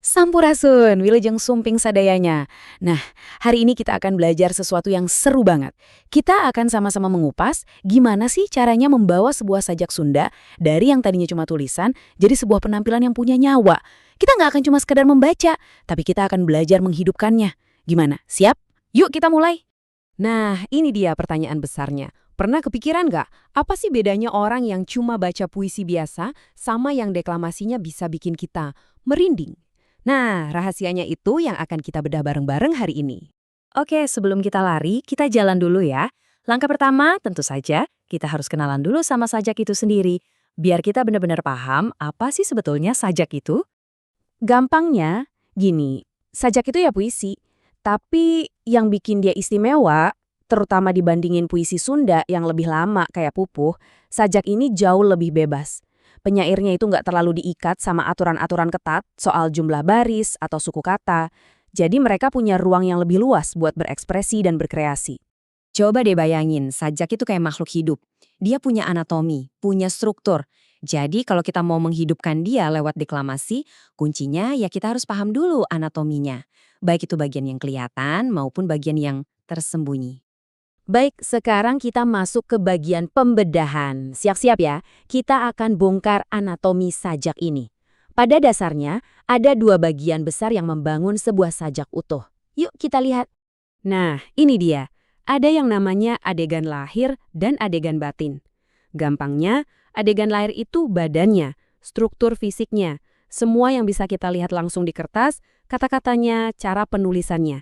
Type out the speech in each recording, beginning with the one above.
Sampurasun, Wilujeng Sumping Sadayanya. Nah, hari ini kita akan belajar sesuatu yang seru banget. Kita akan sama-sama mengupas gimana sih caranya membawa sebuah sajak Sunda dari yang tadinya cuma tulisan jadi sebuah penampilan yang punya nyawa. Kita nggak akan cuma sekedar membaca, tapi kita akan belajar menghidupkannya. Gimana? Siap? Yuk kita mulai. Nah, ini dia pertanyaan besarnya. Pernah kepikiran nggak, apa sih bedanya orang yang cuma baca puisi biasa sama yang deklamasinya bisa bikin kita merinding? Nah, rahasianya itu yang akan kita bedah bareng-bareng hari ini. Oke, sebelum kita lari, kita jalan dulu ya. Langkah pertama, tentu saja, kita harus kenalan dulu sama sajak itu sendiri. Biar kita benar-benar paham apa sih sebetulnya sajak itu. Gampangnya, gini, sajak itu ya puisi. Tapi yang bikin dia istimewa, terutama dibandingin puisi Sunda yang lebih lama kayak Pupuh, sajak ini jauh lebih bebas. Penyairnya itu nggak terlalu diikat sama aturan-aturan ketat soal jumlah baris atau suku kata. Jadi mereka punya ruang yang lebih luas buat berekspresi dan berkreasi. Coba deh bayangin, sajak itu kayak makhluk hidup. Dia punya anatomi, punya struktur. Jadi kalau kita mau menghidupkan dia lewat deklamasi, kuncinya ya kita harus paham dulu anatominya. Baik itu bagian yang kelihatan maupun bagian yang tersembunyi. Baik, sekarang kita masuk ke bagian pembedahan. Siap-siap ya, kita akan bongkar anatomi sajak ini. Pada dasarnya, ada dua bagian besar yang membangun sebuah sajak utuh. Yuk kita lihat. Nah, ini dia. Ada yang namanya adegan lahir dan adegan batin. Gampangnya, adegan lahir itu badannya, struktur fisiknya, semua yang bisa kita lihat langsung di kertas, kata-katanya, cara penulisannya.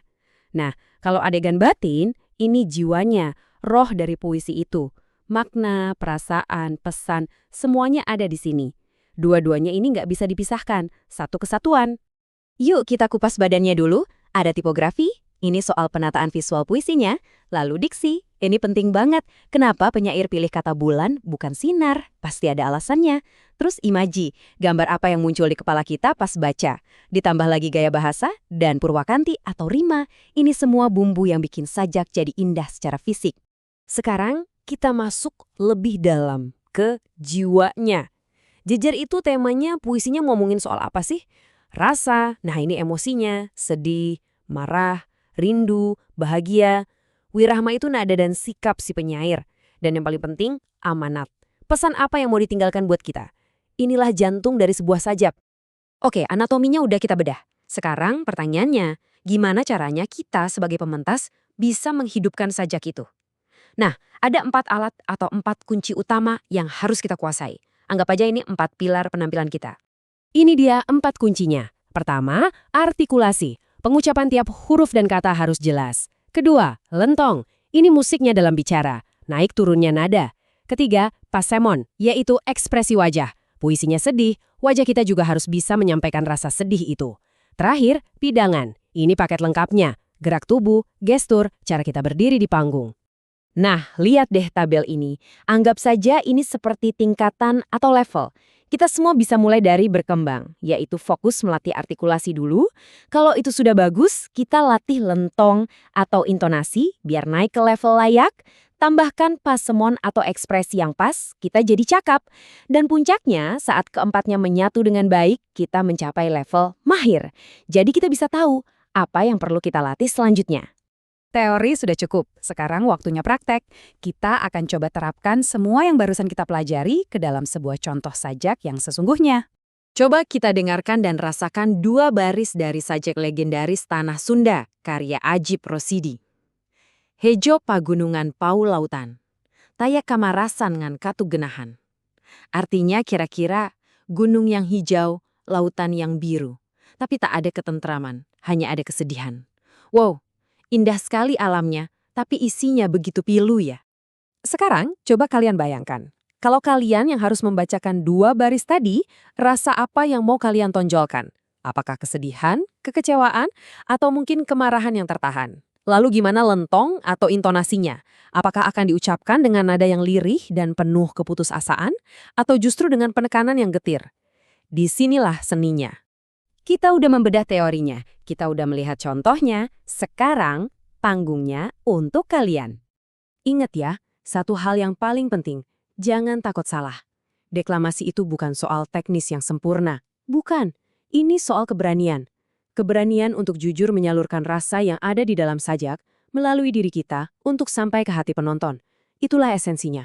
Nah, kalau adegan batin, ini jiwanya, roh dari puisi itu. Makna, perasaan, pesan, semuanya ada di sini. Dua-duanya ini nggak bisa dipisahkan, satu kesatuan. Yuk kita kupas badannya dulu. Ada tipografi, ini soal penataan visual puisinya. Lalu diksi, ini penting banget. Kenapa penyair pilih kata bulan bukan sinar? Pasti ada alasannya. Terus imaji, gambar apa yang muncul di kepala kita pas baca. Ditambah lagi gaya bahasa dan purwakanti atau rima. Ini semua bumbu yang bikin sajak jadi indah secara fisik. Sekarang kita masuk lebih dalam ke jiwanya. Jejer itu temanya, puisinya ngomongin soal apa sih? Rasa, nah ini emosinya, sedih, marah, rindu, bahagia. Wirahma itu nada dan sikap si penyair. Dan yang paling penting, amanat. Pesan apa yang mau ditinggalkan buat kita? Inilah jantung dari sebuah sajak. Oke, anatominya udah kita bedah. Sekarang pertanyaannya, gimana caranya kita sebagai pementas bisa menghidupkan sajak itu? Nah, ada 4 alat atau 4 kunci utama yang harus kita kuasai. Anggap aja ini 4 pilar penampilan kita. Ini dia 4 kuncinya. Pertama, artikulasi. Pengucapan tiap huruf dan kata harus jelas. Kedua, lentong. Ini musiknya dalam bicara. Naik turunnya nada. Ketiga, pasemon, yaitu ekspresi wajah. Puisinya sedih, wajah kita juga harus bisa menyampaikan rasa sedih itu. Terakhir, pidangan. Ini paket lengkapnya. Gerak tubuh, gestur, cara kita berdiri di panggung. Nah, lihat deh tabel ini. Anggap saja ini seperti tingkatan atau level. Kita semua bisa mulai dari berkembang, yaitu fokus melatih artikulasi dulu. Kalau itu sudah bagus, kita latih lentong atau intonasi biar naik ke level layak. Tambahkan pasemon atau ekspresi yang pas, kita jadi cakap. Dan puncaknya, saat keempatnya menyatu dengan baik, kita mencapai level mahir. Jadi kita bisa tahu apa yang perlu kita latih selanjutnya. Teori sudah cukup, sekarang waktunya praktek. Kita akan coba terapkan semua yang barusan kita pelajari ke dalam sebuah contoh sajak yang sesungguhnya. Coba kita dengarkan dan rasakan 2 baris dari sajak legendaris Tanah Sunda, karya Ajip Rosidi. Hejo pagunungan pau lautan, taya kamarasan ngan katu genahan. Artinya kira-kira gunung yang hijau, lautan yang biru. Tapi tak ada ketentraman, hanya ada kesedihan. Wow! Indah sekali alamnya, tapi isinya begitu pilu ya. Sekarang, coba kalian bayangkan. Kalau kalian yang harus membacakan 2 baris tadi, rasa apa yang mau kalian tonjolkan? Apakah kesedihan, kekecewaan, atau mungkin kemarahan yang tertahan? Lalu gimana lentong atau intonasinya? Apakah akan diucapkan dengan nada yang lirih dan penuh keputusasaan? Atau justru dengan penekanan yang getir? Disinilah seninya. Kita udah membedah teorinya, kita udah melihat contohnya, sekarang panggungnya untuk kalian. Ingat ya, satu hal yang paling penting, jangan takut salah. Deklamasi itu bukan soal teknis yang sempurna. Bukan, ini soal keberanian. Keberanian untuk jujur menyalurkan rasa yang ada di dalam sajak melalui diri kita untuk sampai ke hati penonton. Itulah esensinya.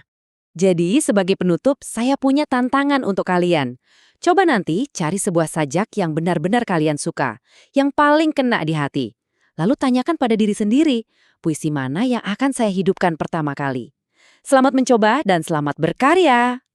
Jadi, sebagai penutup, saya punya tantangan untuk kalian. Coba nanti cari sebuah sajak yang benar-benar kalian suka, yang paling kena di hati. Lalu tanyakan pada diri sendiri, puisi mana yang akan saya hidupkan pertama kali. Selamat mencoba dan selamat berkarya!